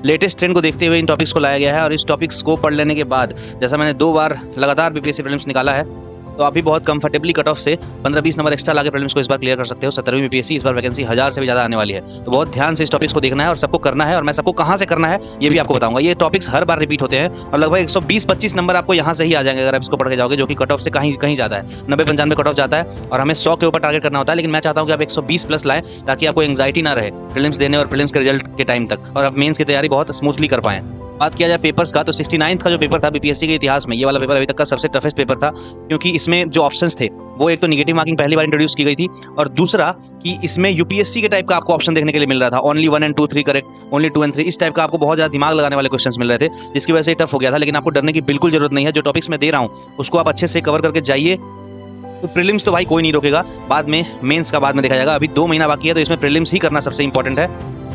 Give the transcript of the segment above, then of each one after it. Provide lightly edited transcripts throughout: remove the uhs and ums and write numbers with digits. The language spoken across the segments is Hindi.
लेटेस्ट ट्रेंड को देखते हुए इन टॉपिक्स को लाया गया है और इस टॉपिक्स को पढ़ लेने के बाद जैसा मैंने 2 बार लगातार बीपीएससी प्रीलिम्स निकाला है, तो आप भी बहुत कंफर्टेबली कट ऑफ से 15-20 नंबर एक्स्ट्रा लाके प्रीलिम्स को इस बार क्लियर कर सकते हो। 17वीं बीपीएससी इस बार वैकेंसी 1000 से भी ज़्यादा आने वाली है, तो बहुत ध्यान से इस टॉपिक्स को देखना है और सबको करना है। और मैं सबको कहाँ से करना है ये भी आपको बताऊंगा। ये टॉपिक्स हर बार रिपीट होते हैं और लगभग 120-25 नंबर आपको यहाँ से ही आ जाएंगे अगर आप इसको पढ़ के जाओगे, जो कि कट ऑफ से कहीं ज़्यादा है। 90-95 कट ऑफ जाता है और हमें 100 के ऊपर टारगेट करना होता है, लेकिन मैं चाहता हूँ कि आप 120 प्लस लाएं ताकि आपको एंग्जाइटी ना रहे प्रीलिम्स देने और प्रीलिम्स के रिजल्ट के टाइम तक, और आप मेंस की तैयारी बहुत स्मूथली कर पाएं। बात किया जाए पेपर्स का, तो 69th का जो पेपर था बीपीएससी के इतिहास में, ये वाला पेपर अभी तक का सबसे टफेस्ट पेपर था, क्योंकि इसमें जो ऑप्शंस थे वो एक तो नेगेटिव मार्किंग पहली बार इंट्रोड्यूस की गई थी, और दूसरा कि इसमें यूपीएससी के टाइप का आपको ऑप्शन देखने के लिए मिल रहा था। Only 1 and 2 3 correct, only 2 and 3, इस टाइप का आपको बहुत ज़्यादा दिमाग लगाने वाले क्वेश्चंस मिल रहे थे, जिसकी वजह से टफ हो गया था। लेकिन आपको डरने की बिल्कुल जरूरत नहीं है। जो टॉपिक्स मैं दे रहा हूँ उसको आप अच्छे से कवर करके जाइए, तो प्रीलिम्स तो भाई कोई नहीं रोकेगा, बाद में मेंस का बाद में देखा जाएगा। अभी 2 महीना बाकी है, तो इसमें प्रीलिम्स ही करना सबसे इंपॉर्टेंट है।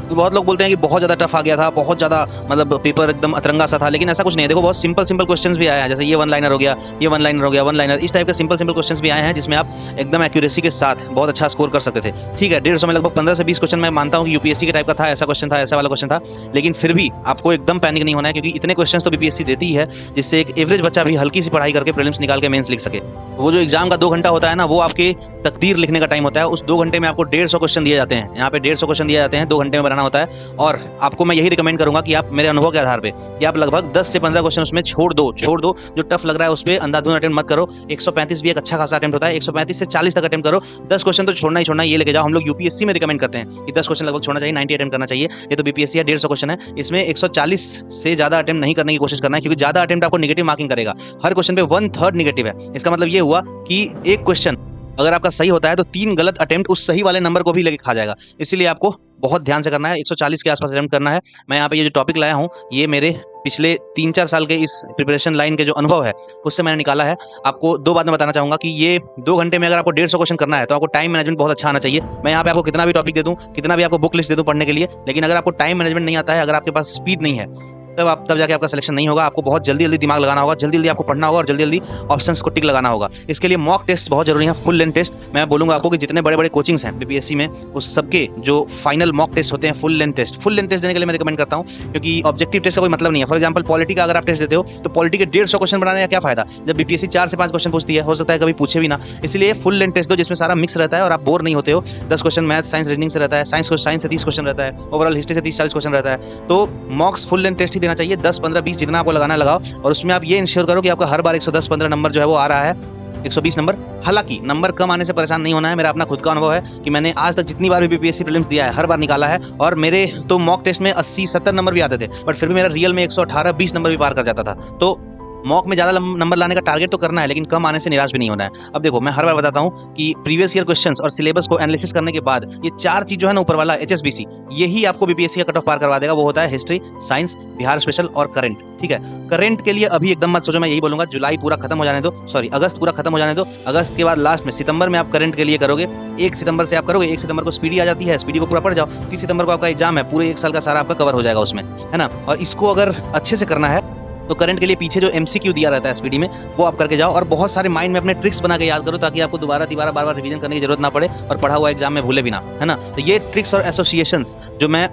तो बहुत लोग बोलते हैं कि बहुत ज़्यादा टफ आ गया था, बहुत ज़्यादा मतलब पेपर एकदम अतरंगा सा था, लेकिन ऐसा कुछ नहीं है। देखो बहुत सिंपल क्वेश्चंस भी आए हैं, जैसे ये 1 लाइनर हो गया, ये 1 लाइनर हो गया, 1 लाइनर, इस टाइप के सिंपल क्वेश्चंस भी आए हैं जिसमें आप एकदम एक्यूरेसी के साथ बहुत अच्छा स्कोर कर सकते थे। ठीक है, 150 में लगभग 15 से 20 क्वेश्चन मैं मानता हूँ कि यूपीएससी के टाइप का था, ऐसा क्वेश्चन था, ऐसा वाला क्वेश्चन था, लेकिन फिर भी आपको एकदम पैनिक नहीं होना है, क्योंकि इतने क्वेश्चन तो बीपीएससी देती ही है जिससे एक एवरेज बच्चा भी हल्की सी पढ़ाई करके प्रीलिम्स निकाल के मेंस लिख सके। वो जो एग्जाम का 2 घंटा होता है ना, वो आपके तकदीर लिखने का टाइम होता है। उस 2 घंटे में आपको 150 क्वेश्चन दिए जाते हैं। यहाँ पे 150 क्वेश्चन दिए जाते हैं, 2 घंटे में बनाना होता है। और आपको मैं यही रिकमेंड करूंगा कि आप मेरे अनुभव के आधार पे कि आप लगभग 10 से 15 क्वेश्चन उसमें छोड़ दो। जो टफ लग रहा है उस पर अंधाधुंध अटेम्प्ट मत करो। 135 भी एक अच्छा खासा अटेम्प्ट होता है, 135 से 40 तक अटेम्प्ट करो। 10 क्वेश्चन तो छोड़ना ही छोड़ना, ये लेके जाओ। हम लोग यूपीएससी में रिकमेंड करते हैं कि 10 क्वेश्चन लगभग छोड़ना चाहिए, 90 अटेम्प्ट करना चाहिए। ये तो बीपीएससी है, 150 क्वेश्चन है, इसमें 140 से ज्यादा अटेम्प्ट नहीं करने की कोशिश करना है, क्योंकि ज्यादा अटेम्प्ट आपको नेगेटिव मार्किंग करेगा। हर क्वेश्चन पे 1/3 नेगेटिव है। इसका मतलब ये हुआ कि एक क्वेश्चन अगर आपका सही होता है तो 3 गलत अटेम्प्ट उस सही वाले नंबर को भी लेके खा जाएगा। इसीलिए आपको बहुत ध्यान से करना है, 140 के आसपास अटेम्प्ट करना है। मैं यहाँ पे ये जो टॉपिक लाया हूँ ये मेरे पिछले 3-4 साल के इस प्रिपरेशन लाइन के जो अनुभव है उससे मैंने निकाला है। आपको 2 बात मैं बताना चाहूंगा कि ये 2 घंटे में अगर आपको 150 क्वेश्चन करना है तो आपको टाइम मैनेजमेंट बहुत अच्छा आना चाहिए। मैं यहाँ पे आपको कितना भी टॉपिक दे दूँ, कितना भी आपको बुक लिस्ट दे दूँ पढ़ने के लिए, लेकिन अगर आपको टाइम मैनेजमेंट नहीं आता है, अगर आपके पास स्पीड नहीं है, तब जाके आपका सिलेक्शन नहीं होगा। आपको बहुत जल्दी दिमाग लगाना होगा, जल्दी आपको पढ़ना होगा और जल्दी ऑप्शंस को टिक लगाना होगा। इसके लिए मॉक टेस्ट बहुत जरूरी है, फुल लेंथ टेस्ट। मैं बोलूंगा आपको कि जितने बड़े कोचिंग्स हैं बीपीएससी में, उस सबके जो फाइनल मॉक टेस्ट होते हैं फुल लेंथ टेस्ट देने के लिए मैं रिकमेंड करता हूँ, क्योंकि ऑब्जेक्टिव टेस्ट का कोई मतलब नहीं है। फॉर एग्जाम्पल पॉलिटी का अगर आप टेस्ट देते हो तो पॉलिटी के 150 क्वेश्चन बनाने का क्या फायदा, जब बीपीएससी 4 से 5 क्वेश्चन पूछती है, हो सकता है कभी पूछे भी ना। इसलिए फुल लेंथ टेस्ट दो जिसमें सारा मिक्स रहता है और आप बोर नहीं होते हो। 10 क्वेश्चन मैथ, साइंस, रीजनिंग से रहता है, साइंस से 30 क्वेश्चन रहता है, ओवरऑल हिस्ट्री से 30-40 क्वेश्चन रहता है। तो मॉक्स फुल लेंथ टेस्ट ही देना चाहिए, 10, 15, 20 जितना आपको लगाना लगाओ। और उसमें आप ये इंश्योर करो कि आपका हर बार 110-15 नंबर जो है वो आ रहा है, 120 नंबर। हालांकि नंबर कम आने से परेशान नहीं होना है। मेरा अपना खुद का अनुभव है कि मैंने आज तक जितनी बार भी बीपीएससी प्रीलिम्स दिया है हर बार निकाला है, और मेरे तो मॉक टेस्ट में 80-70 नंबर भी आते थे, बट फिर भी मेरा रियल में 118-20 नंबर भी पार कर जाता था। तो मॉक में ज़्यादा नंबर लाने का टारगेट तो करना है, लेकिन कम आने से निराश भी नहीं होना है। अब देखो मैं हर बार बताता हूँ कि प्रीवियस ईयर क्वेश्चंस और सिलेबस को एनालिसिस करने के बाद ये 4 चीज जो है ना ऊपर वाला HSBC, यही आपको बीपीएससी का कट ऑफ पार करवा देगा। वो होता है हिस्ट्री, साइंस, बिहार स्पेशल और करंट। ठीक है, करंट के लिए अभी एकदम मत सोचो, मैं यही बोलूंगा जुलाई पूरा खत्म हो जाने दो, सॉरी अगस्त पूरा खत्म हो जाने दो। अगस्त के बाद लास्ट में सितंबर में आप करंट के लिए करोगे। 1 सितंबर से आप करोगे, 1 सितंबर को स्पीडी आ जाती है, स्पीडी को पूरा पढ़ जाओ। 30 सितंबर को आपका एग्जाम है, पूरे 1 साल का सारा आपका कवर हो जाएगा उसमें, है ना। और इसको अगर अच्छे से करना है तो करंट के लिए पीछे जो MCQ दिया रहता है स्पीडी में, वो आप करके जाओ, और बहुत सारे माइंड में अपने ट्रिक्स बना के याद करो, ताकि आपको दोबारा बार रिवीजन करने की जरूरत ना पड़े और पढ़ा हुआ एग्जाम में भूले भी ना, है ना। तो ये ट्रिक्स और एसोसिएशंस जो मैं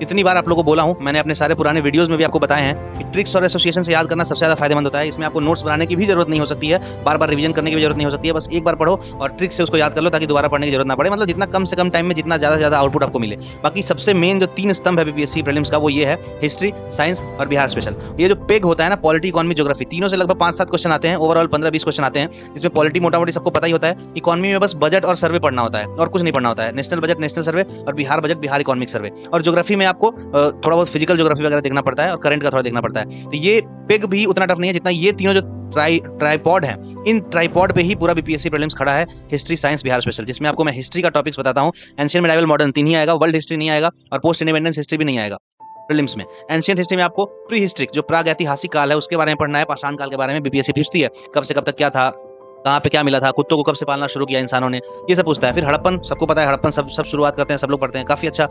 इतनी बार आप लोगों को बोला हूं, मैंने अपने सारे पुराने वीडियोस में भी आपको बताए हैं कि ट्रिक्स और एसोसिएशन से याद करना सबसे ज़्यादा फायदेमंद होता है। इसमें आपको नोट्स बनाने की भी जरूरत नहीं हो सकती है, बार रिवीजन करने की भी जरूरत नहीं हो सकती है। बस एक बार पढ़ो और ट्रिक्स से उसको याद कर लो, ताकि दोबारा पढ़ने की जरूरत ना पड़े। मतलब जितना कम से कम टाइम में जितना ज़्यादा से ज़्यादा आउटपुट आपको मिले। बाकी सबसे मेन जो 3 स्तंभ है बीपीएससी प्रीलिम्स का, वो ये है हिस्ट्री, साइंस और बिहार स्पेशल। ये जो पेग होता है ना, पॉलिटी, इकोनॉमी, ज्योग्राफी, तीनों से लगभग 5-7 क्वेश्चन आते हैं, ओवरऑल 15-20 क्वेश्चन आते हैं। इसमें पॉलिटी मोटा मोटी सबको पता ही होता है, इकोनॉमी में बस बजट और सर्वे पढ़ना होता है और कुछ नहीं पढ़ना होता है। नेशनल बजट, नेशनल सर्वे, और Bihar budget, Bihar economic survey. और ज्योग्राफी में आपको थोड़ा बहुत फिजिकल ज्योग्राफी वगैरह देखना पड़ता है और करंट का थोड़ा देखना पड़ता है। तो ये पेग भी उतना टफ नहीं है जितना ये तीनों जो ट्राइपॉड है, इन ट्राइपॉड पे ही पूरा बीपीएससी प्रीलिम्स खड़ा है। हिस्ट्री, साइंस, बिहार स्पेशल, जिसमें आपको मैं हिस्ट्री का टॉपिक्स बताता हूँ। एंशिएंट, मिडाइवल, मॉडर्न 3 ही आएगा, वर्ल्ड हिस्ट्री नहीं आएगा, और पोस्ट इंडिपेंडेंस हिस्ट्री भी नहीं आएगा प्रीलिम्स में। एंशिएंट हिस्ट्री में आपको प्री हिस्ट्रिक, जो प्राग ऐतिहासिक काल है, उसके बारे में पढ़ना है। पाषाण काल के बारे में बीपीएससी पूछती है, कब से कब तक क्या था, कहाँ पे क्या मिला था, कुत्तों को कब से पालना शुरू किया इंसानों ने, ये सब पूछता है। फिर हड़प्पन, सबको पता है हड़प्पन सब सब शुरुआत करते हैं, सब लोग पढ़ते हैं, काफ़ी अच्छा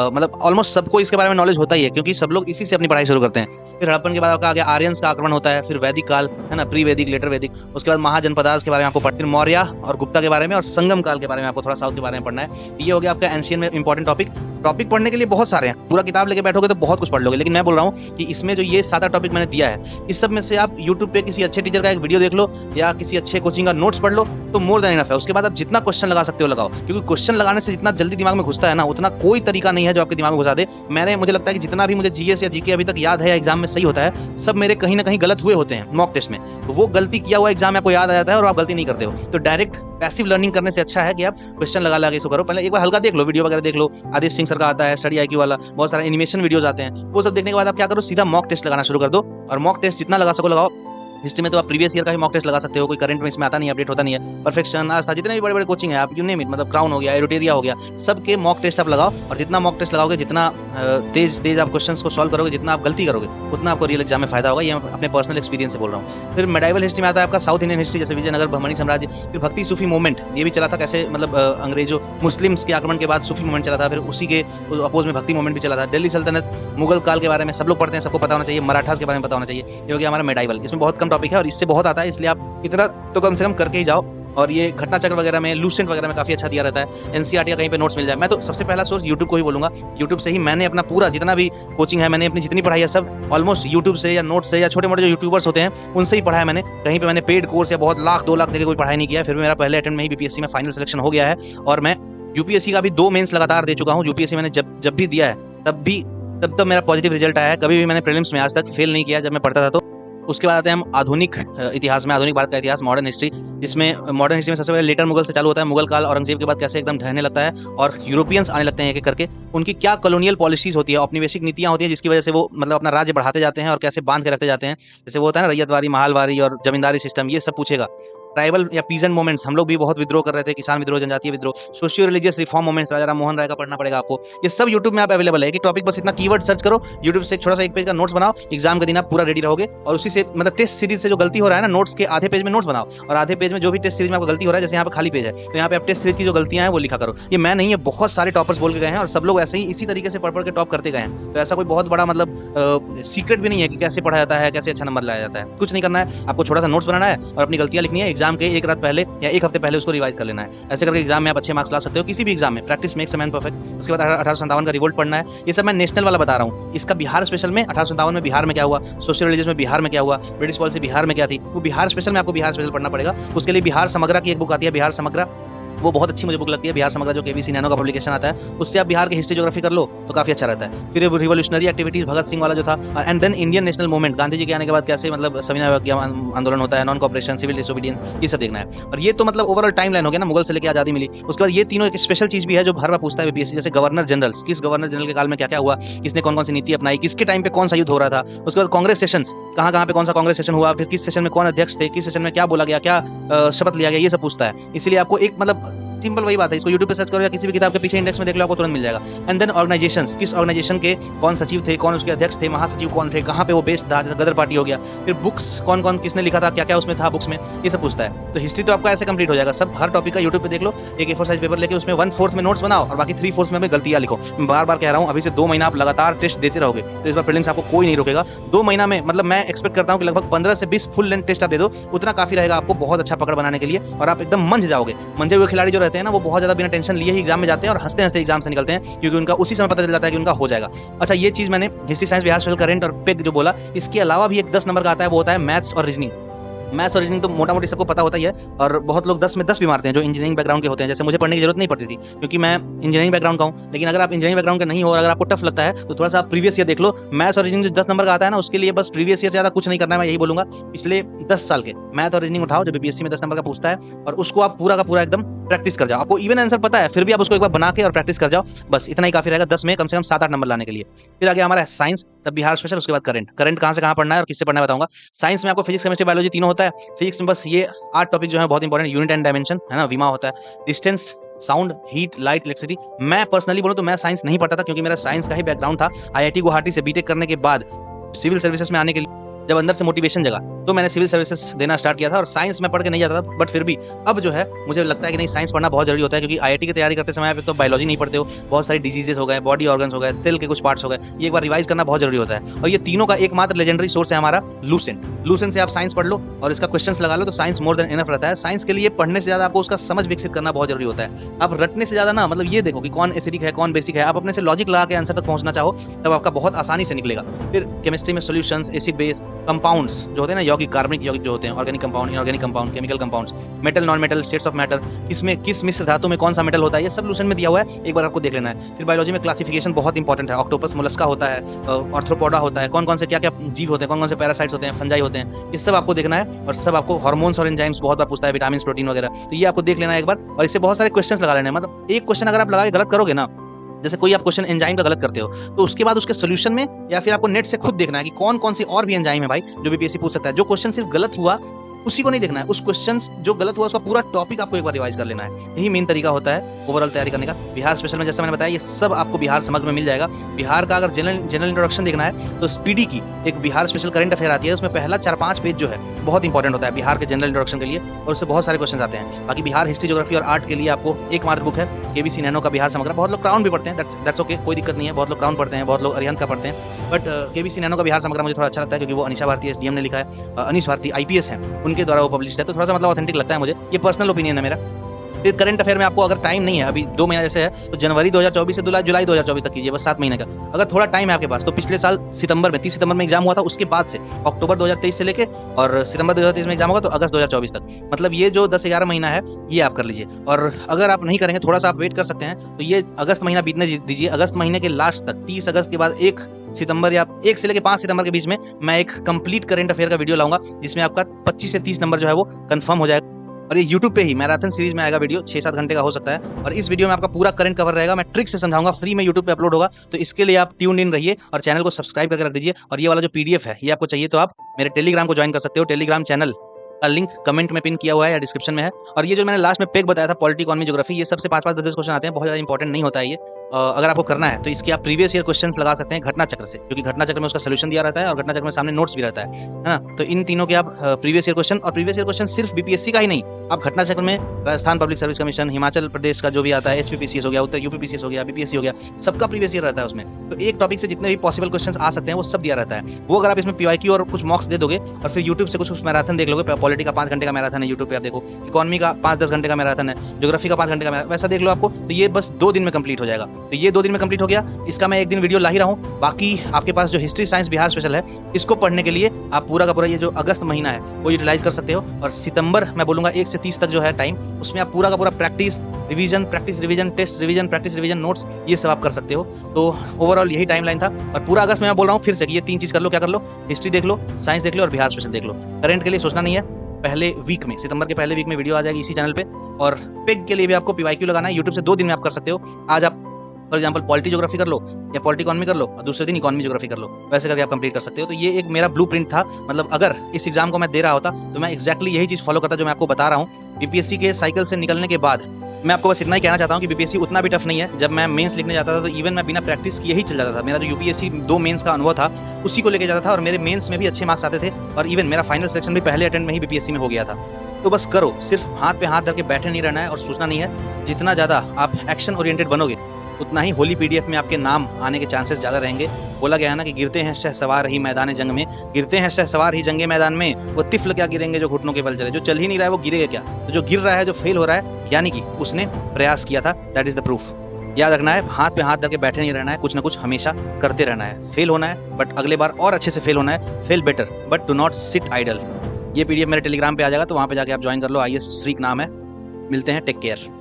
मतलब ऑलमोस्ट सबको इसके बारे में नॉलेज होता ही है, क्योंकि सब लोग इसी से अपनी पढ़ाई शुरू करते हैं। फिर हड़प्पन के बाद आपका आगे आर्यंस का आक्रमण होता है, फिर वैदिक काल है ना, प्री वैदिक, लेटर वैदिक, उसके बाद महाजनपदास के बारे में आपको फिर मौर्य और गुप्ता के बारे में, और संगम काल के बारे में आपको थोड़ा साउथ के बारे में पढ़ना है। ये हो गया आपका एंशियन में इंपॉर्टेंट टॉपिक पढ़ने के लिए बहुत सारे हैं, पूरा किताब लेके बैठोगे तो बहुत कुछ पढ़ लोगे, लेकिन मैं बोल रहा हूँ कि इसमें जो ये 7 टॉपिक मैंने दिया है, इस सब में से आप यूट्यूब पे किसी अच्छे टीचर का एक वीडियो देख लो या किसी अच्छे कोचिंग का नोट्स पढ़ लो तो मोर देन इनफ है। उसके बाद आप जितना क्वेश्चन लगा सकते हो लगाओ, क्योंकि क्वेश्चन लगाने से जितना जल्दी दिमाग में घुसता है ना, उतना कोई तरीका नहीं है जो आपके दिमाग में घुसा दे। मुझे लगता है कि जितना भी मुझे जीएस या जीके अभी तक याद है या एग्जाम में सही होता है, सब मेरे कहीं ना कहीं गलत हुए होते हैं मॉक टेस्ट में। तो वो गलती किया हुआ एग्जाम में आपको याद आ जाता है और आप गलती नहीं करते हो। तो डायरेक्ट पैसिव लर्निंग करने से अच्छा है कि आप क्वेश्चन लगा के इसको करो। पहले एक बार हल्का देख लो, वीडियो वगैरह देख लो, आदेश सिंह सर का आता है स्टडी आईक्यू वाला, बहुत सारे एनिमेशन वीडियोस आते हैं, वो सब देखने के बाद आप क्या करो, सीधा मॉक टेस्ट लगाना शुरू कर दो। और मॉक टेस्ट जितना लगा सको लगाओ। हिस्ट्री में तो आप प्रीवियस ईयर का ही मॉक टेस्ट लगा सकते हो, कोई करंट में इसमें आता नहीं है, अपडेट होता नहीं है। परफेक्शन, आस्था, जितने भी बड़े बड़े कोचिंग है आप यू नेम इट, मतलब क्राउन हो गया, एरोटेरिया हो गया, सबके मॉक टेस्ट आप लगाओ। और जितना मॉक टेस्ट लगाओगे, जितना तेज आप क्वेश्चंस को सॉल्व करोगे, जितना आप गलती करोगे, उतना आपको रियल एग्जाम में फायदा होगा। ये मैं अपने पर्सनल एक्सपीरियंस से बोल रहा हूँ। फिर मेडाइवल हिस्ट्री में आता है आपका साउथ इंडियन हिस्ट्री, जैसे विजयनगर, बहमनी साम्राज्य, फिर भक्ति सूफी मूवमेंट, ये भी चला था कैसे, मतलब अंग्रेजों मुस्लिम्स के आक्रमण के बाद सूफी मूवमेंट चला था, फिर उसी के अपोज में भक्ति मूवमेंट भी चला था। दिल्ली सल्तनत, मुगल काल के बारे में सब लोग पढ़ते हैं, सबको पता होना चाहिए। मराठास के बारे में पता होना चाहिए। ये हो गया हमारा मेडाइवल। इसमें बहुत कम टॉपिक है और इससे बहुत आता है, इसलिए आप इतना तो कम से कम करके ही जाओ। और ये घटना चक्र वगैरह में, लूसेंट वगैरह में काफ़ी अच्छा दिया रहता है। एनसीईआरटी का कहीं पे नोट्स मिल जाए। मैं तो सबसे पहला सोर्स यूट्यूब को ही बोलूँगा। यूट्यूब से ही मैंने अपना पूरा जितना भी कोचिंग है, मैंने अपनी जितनी पढ़ाई है सब ऑलमोस्ट यूट्यूब से या नोट से या छोटे मोटे जो यूट्यूबर्स होते हैं उनसे ही पढ़ा है मैंने। कहीं पे मैंने पेड कोर्स या बहुत लाख 2 लाख देके कोई पढ़ाई नहीं किया है। फिर भी मेरा पहले अटेम्प्ट में ही बीपीएससी में फाइनल सिलेक्शन हो गया है। और मैं यूपीएससी का भी 2 मेंस लगातार दे चुका हूँ। यूपीएससी मैंने जब भी दिया है तब मेरा पॉजिटिव रिजल्ट आया है। कभी भी मैंने प्रीलिम्स में आज तक फेल नहीं किया जब मैं पढ़ता था। तो उसके बाद आते हैं हम आधुनिक इतिहास में, आधुनिक भारत का इतिहास, मॉडर्न हिस्ट्री, जिसमें मॉडर्न हिस्ट्री में सबसे पहले लेटर मुगल से चालू होता है। मुगल काल, औरंगजेब के बाद कैसे एकदम ढहने लगता है और यूरोपियंस आने लगते हैं एक एक करके। उनकी क्या कॉलोनियल पॉलिसीज होती है, औपनिवेशिक नीतियां होती हैं, जिसकी वजह से वो मतलब अपना राज्य बढ़ाते जाते हैं और कैसे बांध के रखते जाते हैं। जैसे वो होता है ना रैयतवारी, महालवारी और जमींदारी सिस्टम, ये सब पूछेगा। ट्राइबल या पीजन मोमेंट्स, हम लोग भी बहुत विद्रोह कर रहे थे, किसान विद्रोह, जनजातीय विद्रोह। सोशियो रिलीजियस रिफॉर्म मोमेंट्स, राजा राम मोहन राय का पढ़ना पड़ेगा आपको। ये सब यूट्यूब में आप अवेलेबल है। कि टॉपिक बस इतना कीवर्ड सर्च करो, यूट्यूब से एक छोटा सा 1 पेज का नोट्स बनाओ, एग्जाम के दिन आप पूरा रेडी रहोगे। और उसी से मतलब टेस्ट सीरीज से जो गलती हो रहा है ना, नोट्स के आधे पेज में नोट्स बनाओ और आधे पेज में जो भी टेस्ट सीरीज में आपको गलती हो रहा है, जैसे यहाँ पे खाली पेज है तो यहाँ पे आप टेस्ट सीरीज की जो गलतियां हैं वो लिखा करो। ये मैं नहीं है, बहुत सारे टॉपर्स बोल के गए हैं और सब लोग ऐसे ही इसी तरीके से पढ़ के टॉप करते गए हैं। तो ऐसा कोई बहुत बड़ा मतलब सीक्रेट भी नहीं है कि कैसे पढ़ा जाता है, कैसे अच्छा नंबर लाया जाता है। कुछ नहीं करना है, आपको छोटा सा नोट्स बनाना है और अपनी गलतियां लिखनी है। एग्जाम के एक रात पहले या 1 हफ्ते पहले उसको रिवाइज कर लेना है। ऐसे करके एग्जाम में आप अच्छे मार्क्स ला सकते हो, किसी भी एग्जाम में। Practice makes a man perfect. उसके बाद 1857 का रिवोल्ट पढ़ना है। ये सब मैं नेशनल वाला बता रहा हूँ। इसका बिहार स्पेशल में 1857 में बिहार में क्या हुआ, सोशल रिलीजियस में बिहार में क्या हुआ, ब्रिटिश पॉलिसी बिहार में क्या थी, वो बिहार स्पेशल में आपको बिहार स्पेशल पढ़ना पड़ेगा। उसके लिए बिहार समग्रा की एक बुक आती है, बिहार समग्रा, वो बहुत अच्छी मुझे बुक लगती है, बिहार समग्रा, जो केवीसी नैनो का पब्लिकेशन आता है। उससे आप बिहार की हिस्ट्री ज्योग्राफी कर लो तो काफी अच्छा रहता है। फिर रिवोल्यूशनरी एक्टिविटीज, भगत सिंह वाला जो था, and then Indian national movement, Gandhi ji के आने के बाद कैसे मतलब सविनय आंदोलन होता है, नॉन कॉपरेशन, सिविल डिसोबीडियंस, ये सब देखना है। और ये तो मतलब ओवरऑल टाइम लाइन हो गया ना, मुगल से लेकर आजादी मिली। उसके बाद ये तीनों एक स्पेशल चीज भी है जो हर बार पूछता है बीपीएससी, जैसे गवर्नर जनरल्स, किस गवर्नर जनरल के काल में क्या क्या हुआ, किसने कौन कौन सी नीति अपनाई, किसके टाइम पे कौन सा युद्ध हो रहा था। उसके बाद कांग्रेस सेशंस, कहाँ कहाँ पे कौन सा कांग्रेस सेशन हुआ, फिर किस सेशन में कौन अध्यक्ष थे, किस सेशन में क्या बोला गया, क्या शपथ लिया गया, ये सब पूछता है। इसलिए आपको एक मतलब सिंपल वही बात है, इसको यूट्यूब पे सर्च करो या किसी भी किताब के पीछे इंडेक्स में देख लो, आपको तुरंत मिल जाएगा। एंड देन ऑर्गेनाइजेशंस, किस ऑर्गेनाइजेशन के कौन सचिव थे, कौन उसके अध्यक्ष थे, महासचिव कौन थे, कहाँ पे वो बेस्ड था, जैसे गदर पार्टी हो गया। फिर बुक्स कौन कौन किसने लिखा था, क्या क्या उसमें था बुक्स में, ये सब पूछता है। तो हिस्ट्री तो आपका ऐसे कंप्लीट हो जाएगा। सब हर टॉपिक का यूट्यूब पे देख लो, एक A4 साइज पेपर लेके उसमें 1/4 में नोट्स बनाओ और बाकी 3/4 में गलतियां लिखो। मैं बार बार कह रहा हूँ, अभी से 2 महीना आप लगातार टेस्ट देते रहोगे तो इस बार प्रीलिम्स आपको कोई नहीं रोकेगा। 2 महीना में मतलब मैं एक्सपेक्ट करता हूँ कि लगभग 15 से 20 फुल लेंथ टेस्ट आप दे दो, उतना काफी रहेगा आपको बहुत अच्छा पकड़ बनाने के लिए। और आप एकदम मंझ जाओगे। मंझे हुए खिलाड़ी जो रहते हैं ना, वो बहुत ज्यादा बिना टेंशन लिए ही एग्जाम में जाते हैं और हंसते हंसते एग्जाम से निकलते हैं, क्योंकि उनका उसी समय पता चल जाता है कि उनका हो जाएगा। अच्छा, ये चीज मैंने history, science, Bihar special, current और पेग जो बोला, इसके अलावा भी एक 10 नंबर का आता है, वो होता है मैथ्स और रीजनिंग। मैथ्स और रीजनिंग तो मोटा मोटी सबको पता होता ही है और बहुत लोग 10 में 10 भी मारते हैं जो इंजीनियरिंग बैकग्राउंड के होते हैं। जैसे मुझे पढ़ने की जरूरत नहीं पड़ती थी क्योंकि मैं इंजीनियरिंग बैकग्राउंड का हूँ। लेकिन अगर आप इंजीनियरिंग बैकग्राउंड के नहीं हो और अगर आपको टफ लगता है तो थोड़ा सा आप प्रीवियस ईयर देख लो। मैथ्स और रीजनिंग जो 10 नंबर का आता है ना, उसके लिए बस प्रीवियस ईयर से ज़्यादा कुछ नहीं करना है, मैं यही बोलूँगा। पिछले 10 साल के मैथ और रीजनिंग उठाओ जो बीपीएससी में 10 नंबर का पूछता है और उसको आप पूरा का पूरा एकदम प्रैक्टिस कर जाओ। आपको इवन आंसर पता है फिर भी आप उसको एक बार बना के और प्रैक्टिस कर जाओ, बस इतना ही काफी रहेगा 10 में कम से कम 7-8 नंबर लाने के लिए। फिर आगे हमारा साइंस, तब बिहार स्पेशल, उसके बाद करंट कहाँ से कहाँ पढ़ना है और किससे पढ़ना है बताऊंगा। साइंस में आपको फिजिक्स, केमिस्ट्री, बायोलॉजी तीनों होता है। फिजिक्स में बस ये 8 टॉपिक जो है बहुत इंपॉर्टेंट, यूनिट एंड डायमेंशन है ना, विमा होता है, distance, sound, heat, light, electricity. मैं पर्सनली बोलूं तो मैं साइंस नहीं पढ़ता था क्योंकि मेरा साइंस का ही बैकग्राउंड था। आईआईटी गुवाहाटी से बीटेक करने के बाद सिविल सर्विसेज में आने के लिए जब अंदर से मोटिवेशन जगा तो मैंने सिविल सर्विसेज देना स्टार्ट किया था। और साइंस में पढ़ के नहीं जाता था, बट फिर भी अब जो है मुझे लगता है कि नहीं, साइंस पढ़ना बहुत जरूरी होता है, क्योंकि आईआईटी की तैयारी करते समय आप तो बायोलॉजी नहीं पढ़ते हो, बहुत सारी डिजीजेस हो गए, बॉडी ऑर्गन्स हो गए, सेल के कुछ पार्ट्स हो गए, ये एक बार रिवाइज करना बहुत जरूरी होता है। और ये तीनों का एकमात्र लेजेंडरी सोर्स है हमारा लूसेंट से आप साइंस पढ़ लो और इसका क्वेश्चंस लगा लो तो साइंस मोर देन इनफ रहता है। साइंस के लिए पढ़ने से ज्यादा आपको उसका समझ विकसित करना बहुत जरूरी होता है। आप रटने से ज्यादा ना, मतलब ये देखो कि कौन एसिडिक है कौन बेसिक है, आप अपने से लॉजिक लगा के आंसर तक पहुंचना चाहो तब आपका बहुत आसानी से निकलेगा। फिर केमिस्ट्री में सॉल्यूशंस, एसिड बेस, कंपाउंड्स जो होते हैं ना, यौगिक, कार्बनिक यौगिक जो होते हैं, organic compound, inorganic compound, chemical compounds, metal, non metal, states of matter, इसमें किस मिश्र धातु में कौन सा मेटल होता है, ये सब लूसेंट में दिया हुआ है, एक बार आपको देख लेना है। फिर बायोलॉजी में क्लासिफिकेशन बहुत इंपॉर्टेंट है, ऑक्टोपस, मोलस्का होता है, आर्थ्रोपोडा होता है, कौन कौन से क्या क्या जीव होते हैं, कौन कौन से पैरासाइट्स होते हैं, फंजाई होते हैं, ये सब आपको देखना है। और सब आपको हार्मोन्स और एंजाइम्स बहुत बार पूछता है, विटामिन, प्रोटीन वगैरह, तो ये आपको देख लेना है एक बार। और इससे बहुत सारे क्वेश्चंस लगा लेना है, मतलब एक क्वेश्चन अगर आप लगा के गलत करोगे ना, जैसे कोई आप क्वेश्चन एंजाइम का गलत करते हो तो उसके बाद उसके सोल्यूशन में या फिर आपको नेट से खुद देखना है कि कौन कौन सी और भी एंजाइम है भाई जो बीपीएससी पूछ सकता है। जो क्वेश्चन सिर्फ गलत हुआ उसी को नहीं देखना है, उस क्वेश्चन जो गलत हुआ उसका पूरा टॉपिक आपको एक बार रिवाइज कर लेना है। यही मेन तरीका होता है ओवरऑल तैयारी करने का। बिहार स्पेशल में जैसा मैंने बताया, ये सब आपको बिहार समग्र में मिल जाएगा। बिहार का अगर जनरल इंट्रोडक्शन देखना है तो स्पीडी की एक बिहार स्पेशल करंट अफेयर आती है, उसमें पहला 4-5 पेज जो है बहुत इंपॉर्टेंट होता है बिहार के जनरल इंट्रोडक्शन के लिए, और उससे बहुत सारे क्वेश्चन आते हैं। बाकी बिहार हिस्ट्री, ज्योग्राफी और आर्ट के लिए आपको एकमात्र बुक है केबीसी नैनो का बिहार समग्र। बहुत लोग क्राउन भी पढ़ते हैं, दैट्स ओके, कोई दिक्कत नहीं है, बहुत लोग क्राउन पढ़ते हैं, बहुत लोग अरिहंत का पढ़ते हैं, बट केबीसी नैनो का बिहार समग्र मुझे थोड़ा अच्छा लगता है, क्योंकि वो अनिशा भारती एसडीएम ने लिखा है, अनीश भारती आईपीएस है, उनके द्वारा वो पब्लिश है, तो थोड़ा सा मतलब ऑथेंटिक लगता है मुझे, ये पर्सनल ओपिनियन है मेरा। फिर करंट अफेयर में आपको अगर टाइम नहीं है, अभी 2 महीना जैसे है, तो जनवरी 2024 से जुलाई 2024 तक कीजिए, बस 7 महीने का। अगर थोड़ा टाइम है आपके पास तो पिछले साल सितंबर में 30 सितंबर में एग्जाम हुआ था, उसके बाद से अक्टूबर 2023 से लेके और सितंबर 2023 में एग्जाम होगा तो अगस्त 2024 तक, मतलब ये जो 10-11 महीना है ये आप कर लीजिए। और अगर आप नहीं करेंगे, थोड़ा सा आप वेट कर सकते हैं, तो ये अगस्त महीना बीतने दीजिए। अगस्त महीने के लास्ट तक 30 अगस्त के बाद 1 सितंबर या 1 से लेकर 5 सितंबर के बीच में मैं एक कंप्लीट करंट अफेयर का वीडियो लाऊंगा, जिसमें आपका 25 से 30 नंबर जो है वो कंफर्म हो जाएगा। और ये YouTube पे ही मैराथन सीरीज में आएगा वीडियो, 6-7 घंटे का हो सकता है, और इस वीडियो में आपका पूरा करंट कवर रहेगा, मैं ट्रिक से समझाऊंगा, फ्री में YouTube पे अपलोड होगा, तो इसके लिए आप ट्यून इन रहिए और चैनल को सब्सक्राइब करके रख दीजिए। और ये वाला जो PDF है ये आपको चाहिए तो आप मेरे टेलीग्राम को ज्वाइन कर सकते हो, टेलीग्राम चैनल का लिंक कमेंट में पिन किया हुआ है या डिस्क्रिप्शन में है। और ये जो मैंने लास्ट में पेग बताया था, पॉलिटी, इकोनॉमी, ज्योग्राफी, ये सबसे 5-5, 10-10 क्वेश्चन आते हैं, बहुत ज़्यादा इंपॉर्टेंट नहीं होता है ये। अगर आपको करना है तो इसके आप प्रीवियस ईयर क्वेश्चंस लगा सकते हैं घटना चक्र से, क्योंकि घटना चक्र में उसका सोल्यूशन दिया रहता है और घटना चक्र में सामने नोट्स भी रहता है ना। तो इन तीनों के आप प्रीवियस ईयर क्वेश्चन, और प्रीवियस ईयर क्वेश्चन सिर्फ बीपीएससी का ही नहीं, आप घटना चक्र में Rajasthan public service commission, Himachal Pradesh का जो भी आता है, एचपीपीसीएस हो गया, उत्तर यूपीपीसीएस हो गया, बीपीएससी हो गया, सबका प्रीवियस ईयर रहता है उसमें। तो एक टॉपिक से जितने भी पॉसिबल क्वेश्चन आ सकते हैं वो सब दिया रहता है। वो अगर आप इसमें पीवाईक्यू और कुछ मॉक्स दे दोगे और फिर यूट्यूब से कुछ मैराथन देख लोगे, पॉलिटी का 5 घंटे का मैराथन है यूट्यूब पे आप देखो, इकोनॉमी का 5-10 घंटे का मैराथन है, ज्योग्राफी का 5 घंटे का, वैसा देख लो आपको, तो ये बस 2 दिन में कंप्लीट हो जाएगा। तो ये 2 दिन में कंप्लीट हो गया, इसका मैं 1 दिन वीडियो ला ही रहा हूँ। बाकी आपके पास जो हिस्ट्री साइंस बिहार स्पेशल है, इसको पढ़ने के लिए आप पूरा का पूरा ये जो अगस्त महीना है वो यूटिलाइज कर सकते हो। और सितंबर मैं बोलूंगा 1 से 30 तक जो है टाइम, उसमें आप पूरा का पूरा practice revision, test revision, practice revision, notes, ये सब आप कर सकते हो। तो ओवरऑल यही टाइमलाइन था। और पूरा अगस्त में मैं बोल रहा हूँ फिर से कि ये 3 चीज़ कर लो। क्या कर लो? हिस्ट्री देख लो, साइंस देख लो और बिहार स्पेशल देख लो। करंट के लिए सोचना नहीं है, पहले वीक में, सितंबर के पहले वीक में वीडियो आ जाएगी इसी चैनल पे। और पेग के लिए भी आपको पीवाईक्यू लगाना है, यूट्यूब से 2 दिन में आप कर सकते हो। आज आप फॉर एग्जाम्पल पॉलिटी ज्योग्राफी कर लो या पॉलिटी इकोनॉमी कर लो और दूसरे दिन इकोनॉमी ज्योग्राफी कर लो, वैसे करके आप कंप्लीट कर सकते हो। तो ये एक मेरा ब्लूप्रिंट था, मतलब अगर इस एग्जाम को मैं दे रहा होता तो मैं एक्जैक्टली यही चीज़ फॉलो करता जो मैं आपको बता रहा हूँ। बीपीएससी के साइकिल से निकलने के बाद मैं आपको बस इतना ही कहना चाहता हूँ कि बीपीएससी उतना भी टफ नहीं है। जब मैं मेंस लिखने जाता था तो इवन मैं बिना प्रैक्टिस किए ही चल जाता था। मेरा जो यूपीएससी 2 मेंस का अनुभव था उसी को लेके जाता था और मेरे मेंस में भी अच्छे मार्क्स आते थे और इवन मेरा फाइनल सिलेक्शन भी पहले अटेम्प्ट में ही बीपीएससी में हो गया था। तो बस करो, सिर्फ हाथ पे हाथ धर के बैठे नहीं रहना है और सोचना नहीं है। जितना ज़्यादा आप एक्शन ओरिएंटेड बनोगे उतना ही होली पीडीएफ में आपके नाम आने के चांसेस ज़्यादा रहेंगे। बोला गया है ना कि गिरते हैं शहसवार ही मैदान जंग में, गिरते हैं शहसवार ही जंगे मैदान में, वो तिफल क्या गिरेंगे जो घुटनों के बल चले। जो चल ही नहीं रहा है वो गिरेगा क्या? तो जो गिर रहा है, जो फेल हो रहा है, यानी कि उसने प्रयास किया था, दैट इज द प्रूफ। याद रखना है, हाथ पे हाथ धर के बैठे नहीं रहना है, कुछ ना कुछ हमेशा करते रहना है। फेल होना है बट अगले बार और अच्छे से फेल होना है, fail better but do not sit idle. ये पीडीएफ मेरे टेलीग्राम पे आ जाएगा, तो वहाँ पे जाके आप ज्वाइन कर लो। आईएएस फ्रीक नाम है। मिलते हैं, टेक केयर।